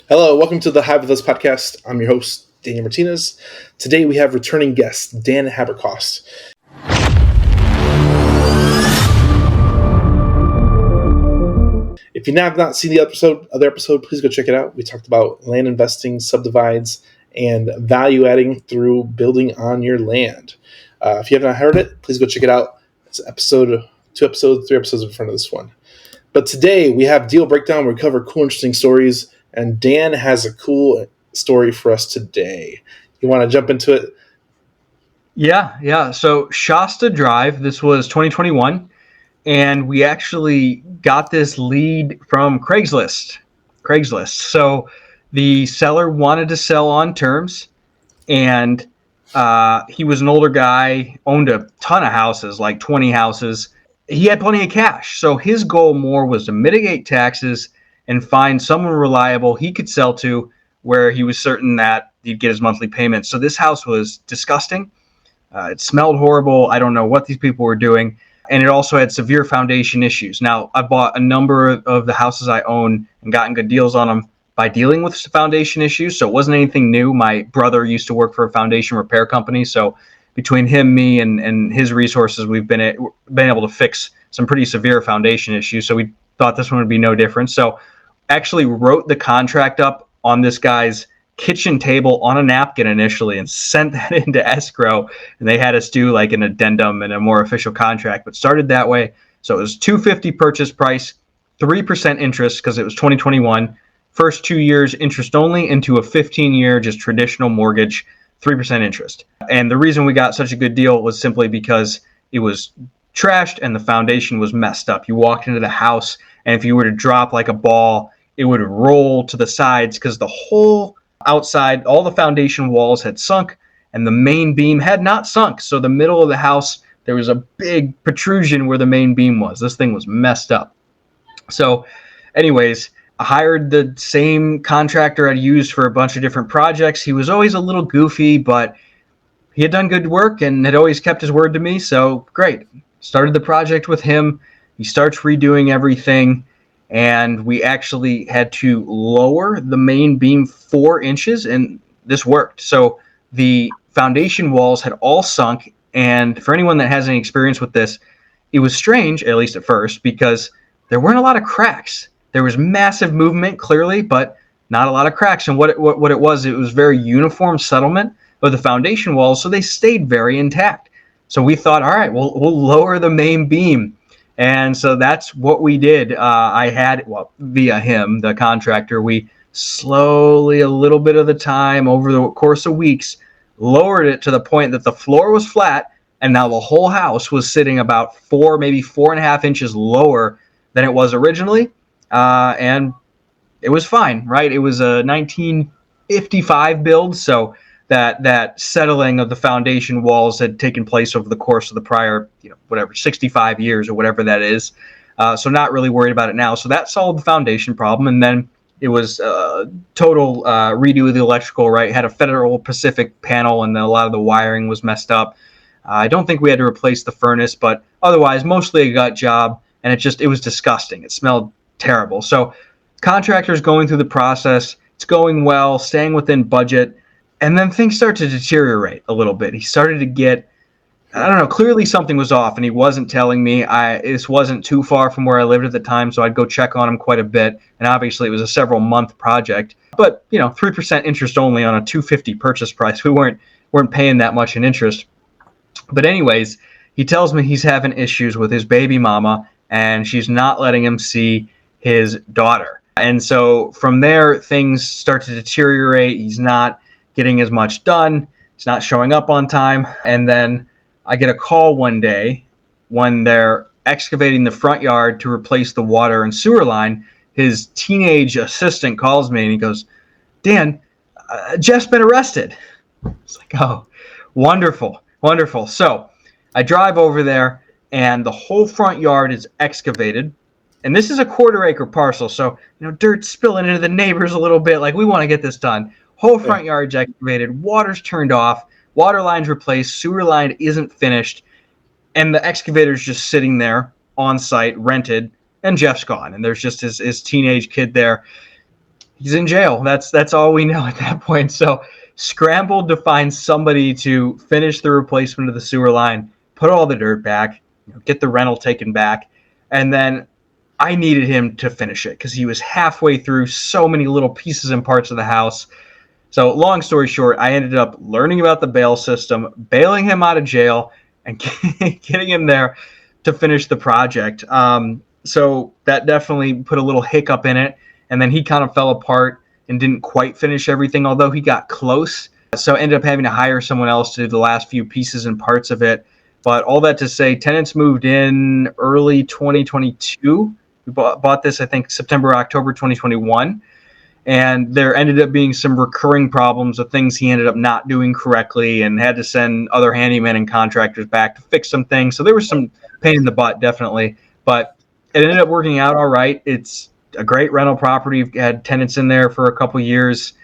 Hello, welcome to the Hive with Us podcast. I'm your host, Daniel Martinez. Today we have returning guest, Dan Haberkost. If you have not seen the other episode, please go check it out. We talked about land investing, subdivides, and value adding through building on your land. If you have not heard it, please go check it out. It's three episodes in front of this one. But today we have Deal Breakdown. We cover cool, interesting stories. And Dan has a cool story for us today. You want to jump into it? Yeah. So Shasta Drive, this was 2021, and we actually got this lead from Craigslist. So the seller wanted to sell on terms, and he was an older guy, owned a ton of houses, like 20 houses. He had plenty of cash. So his goal more was to mitigate taxes and find someone reliable he could sell to where he was certain that he'd get his monthly payments. So this house was disgusting. It smelled horrible. I don't know what these people were doing. And it also had severe foundation issues. Now, I bought a number of the houses I own and gotten good deals on them by dealing with foundation issues. So it wasn't anything new. My brother used to work for a foundation repair company. So between him, me, and his resources, we've been able to fix some pretty severe foundation issues. So we thought this one would be no different. So actually wrote the contract up on this guy's kitchen table on a napkin initially and sent that into escrow. And they had us do like an addendum and a more official contract, but started that way. So it was $250 purchase price, 3% interest because it was 2021. First 2 years interest only into a 15-year just traditional mortgage, 3% interest. And the reason we got such a good deal was simply because it was trashed and the foundation was messed up. You walked into the house, and if you were to drop like a ball, it would roll to the sides because the whole outside, all the foundation walls had sunk and the main beam had not sunk. So the middle of the house, there was a big protrusion where the main beam was. This thing was messed up. So anyways, I hired the same contractor I'd used for a bunch of different projects. He was always a little goofy, but he had done good work and had always kept his word to me. So great. Started the project with him. He starts redoing everything. And we actually had to lower the main beam 4 inches, and this worked. So the foundation walls had all sunk, and for anyone that has any experience with this, it was strange, at least at first, because there weren't a lot of cracks. There was massive movement, clearly, but not a lot of cracks. And what it was very uniform settlement of the foundation walls, so they stayed very intact. So we thought, all right, we'll lower the main beam. And so that's what we did. Via him, the contractor, we slowly, a little bit of the time over the course of weeks, lowered it to the point that the floor was flat. And now the whole house was sitting about 4.5 inches lower than it was originally. And it was fine, right? It was a 1955 build. So that settling of the foundation walls had taken place over the course of the prior, 65 years or whatever that is. So not really worried about it now. So that solved the foundation problem. And then it was total redo of the electrical, right? Had a Federal Pacific panel and a lot of the wiring was messed up. I don't think we had to replace the furnace, but otherwise mostly a gut job. And it was disgusting. It smelled terrible. So contractors going through the process, it's going well, staying within budget. And then things start to deteriorate a little bit. He started to get, clearly something was off, and he wasn't telling me. This wasn't too far from where I lived at the time, so I'd go check on him quite a bit. And obviously it was a several-month project. But, 3% interest only on a $250 purchase price. We weren't paying that much in interest. But anyways, he tells me he's having issues with his baby mama, and she's not letting him see his daughter. And so from there, things start to deteriorate. He's not getting as much done. He's not showing up on time. And then I get a call one day when they're excavating the front yard to replace the water and sewer line. His teenage assistant calls me and he goes, Dan, Jeff's been arrested. It's like, oh, wonderful. So I drive over there and the whole front yard is excavated. And this is a 1/4 acre parcel. So, dirt's spilling into the neighbors a little bit. Like, we want to get this done. Whole front yard's excavated, water's turned off, water line's replaced, sewer line isn't finished, and the excavator's just sitting there on site, rented, and Jeff's gone. And there's just his teenage kid there. he's in jail. That's all we know at that point. So scrambled to find somebody to finish the replacement of the sewer line, put all the dirt back, get the rental taken back, and then I needed him to finish it because he was halfway through so many little pieces and parts of the house. So long story short, I ended up learning about the bail system, bailing him out of jail, and getting him there to finish the project. So that definitely put a little hiccup in it. And then he kind of fell apart and didn't quite finish everything, although he got close. So ended up having to hire someone else to do the last few pieces and parts of it. But all that to say, tenants moved in early 2022. We bought this, I think, September, October 2021. And there ended up being some recurring problems of things he ended up not doing correctly and had to send other handymen and contractors back to fix some things. So there was some pain in the butt, definitely. But it ended up working out all right. It's a great rental property. We've had tenants in there for a couple years,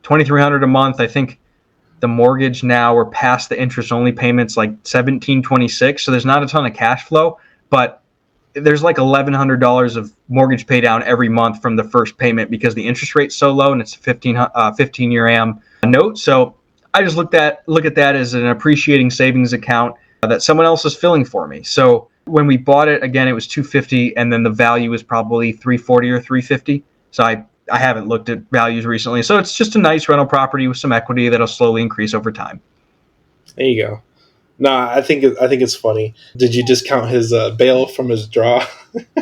$2,300 a month. I think the mortgage now, we're past the interest-only payments, like $1,726. So there's not a ton of cash flow, but there's like $1,100 of mortgage pay down every month from the first payment because the interest rate's so low and it's a 15-year AM note. So I just look at that as an appreciating savings account that someone else is filling for me. So when we bought it, again, it was $250, and then the value was probably $340 or $350. So I haven't looked at values recently. So it's just a nice rental property with some equity that'll slowly increase over time. There you go. Nah, I think it's funny. Did you discount his bail from his draw?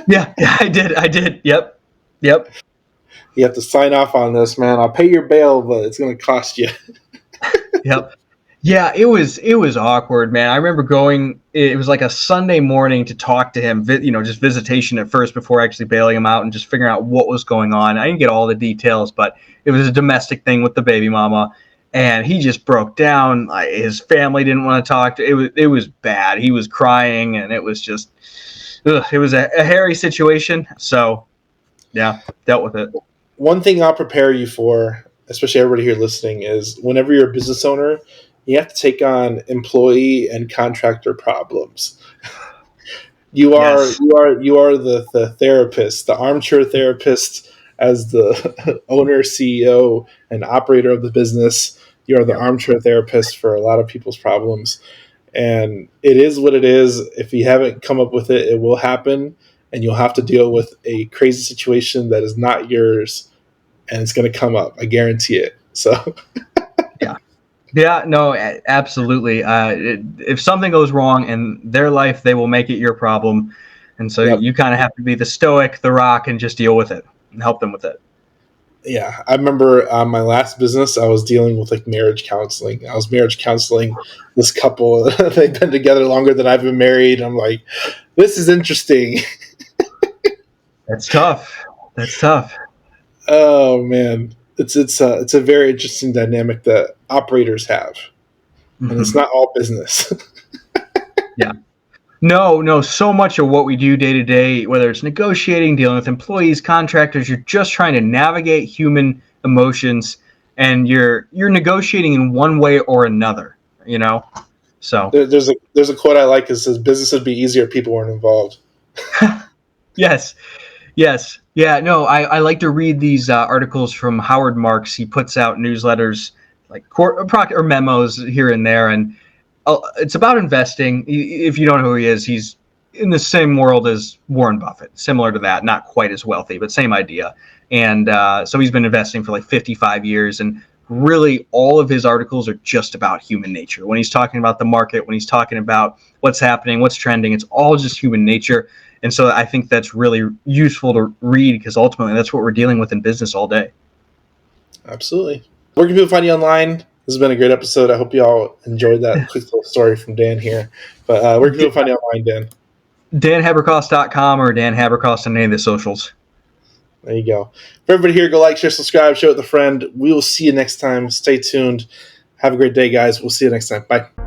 Yeah, I did. Yep. You have to sign off on this, man. I'll pay your bail, but it's going to cost you. Yep. Yeah, it was awkward, man. I remember going. It was like a Sunday morning to talk to him. Just visitation at first before actually bailing him out and just figuring out what was going on. I didn't get all the details, but it was a domestic thing with the baby mama. And he just broke down. His family didn't want to talk to. It was bad. He was crying, and it was just, it was a hairy situation. So, yeah, dealt with it. One thing I'll prepare you for, especially everybody here listening, is whenever you're a business owner, you have to take on employee and contractor problems. You are the therapist, the armchair therapist, as the owner, CEO, and operator of the business. You are the armchair therapist for a lot of people's problems. And it is what it is. If you haven't come up with it, it will happen. And you'll have to deal with a crazy situation that is not yours. And it's going to come up. I guarantee it. So, Yeah, no, absolutely. If something goes wrong in their life, they will make it your problem. And so you kind of have to be the stoic, the rock, and just deal with it and help them with it. Yeah, I remember my last business, I was dealing with like marriage counseling. I was marriage counseling this couple. They've been together longer than I've been married. I'm like, this is interesting. That's tough. Oh man, it's a very interesting dynamic that operators have, and it's not all business. Yeah. No. So much of what we do day to day, whether it's negotiating, dealing with employees, contractors, you're just trying to navigate human emotions, and you're negotiating in one way or another. So there's a quote I like that says, "Business would be easier if people weren't involved." Yes. Yeah. No, I like to read these articles from Howard Marks. He puts out newsletters like or memos here and there, and it's about investing. If you don't know who he is, he's in the same world as Warren Buffett, similar to that, not quite as wealthy, but same idea. And so he's been investing for like 55 years, and really all of his articles are just about human nature. When he's talking about the market, when he's talking about what's happening, what's trending, it's all just human nature. And so I think that's really useful to read because ultimately that's what we're dealing with in business all day. Absolutely. Where can people find you online? This has been a great episode. I hope you all enjoyed that quick little story from Dan here. But where can people find you online, Dan? DanHaberkost.com or Dan Haberkost on any of the socials. There you go. For everybody here, go like, share, subscribe, share it with a friend. We will see you next time. Stay tuned. Have a great day, guys. We'll see you next time. Bye.